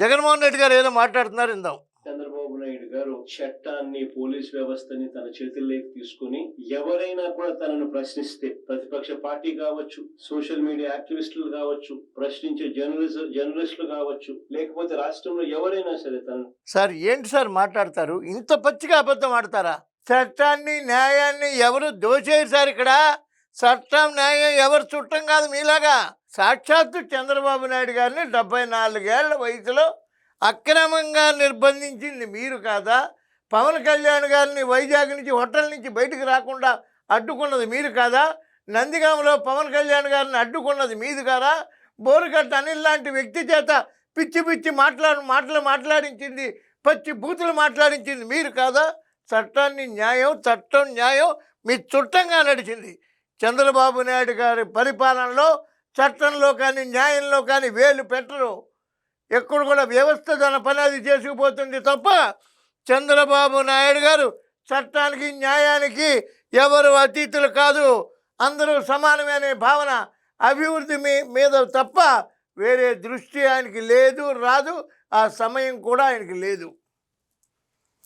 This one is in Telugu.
జగన్మోహన్ రెడ్డి గారు ఏదో మాట్లాడుతున్నారు ఇందాం. చంద్రబాబు నాయుడు గారు చట్టాన్ని, పోలీస్ వ్యవస్థని తన చేతుల్లోకి తీసుకుని ఎవరైనా కూడా తనను ప్రశ్నిస్తే, ప్రతిపక్ష పార్టీ కావచ్చు, సోషల్ మీడియా యాక్టివిస్టులు కావచ్చు, ప్రశ్నించే జర్నలిస్టులు కావచ్చు, లేకపోతే రాష్ట్రంలో ఎవరైనా సరే సార్ ఏంటి సార్ మాట్లాడతారు? ఇంత పచ్చిగా అబద్ధం ఆడతారా? చట్టాన్ని, న్యాయాన్ని ఎవరు దోచేయరు సార్ ఇక్కడ. చట్టం, న్యాయం ఎవరు చుట్టం కాదు మీలాగా. సాక్షాత్తు చంద్రబాబు నాయుడు గారిని 74 ఏళ్ల వయసులో అక్రమంగా నిర్బంధించింది మీరు కాదా? పవన్ కళ్యాణ్ గారిని వైజాగ్ నుంచి హోటల్ నుంచి బయటకు రాకుండా అడ్డుకున్నది మీరు కాదా? నందిగామలో పవన్ కళ్యాణ్ గారిని అడ్డుకున్నది మీది కాదా? బోరుగట్ట అనిల్ లాంటి వ్యక్తి చేత పిచ్చి పిచ్చి మాటలు మాట్లాడించింది, పచ్చి బూతులు మాట్లాడించింది మీరు కాదా? చట్టాన్ని, న్యాయం, చట్టం న్యాయం మీ చుట్టంగా నడిచింది. చంద్రబాబు నాయుడు గారి పరిపాలనలో చట్టంలో కానీ న్యాయంలో కానీ వేలు పెట్టరు. ఎక్కడ కూడా వ్యవస్థ తన పని అది చేసుకుపోతుంది తప్ప చంద్రబాబు నాయుడు గారు చట్టానికి, న్యాయానికి ఎవరు అతీతులు కాదు. అందరూ సమానమే అనే భావన, అభివృద్ధి మీద తప్ప వేరే దృష్టి ఆయనకి లేదు, రాదు. ఆ సమయం కూడా ఆయనకి లేదు.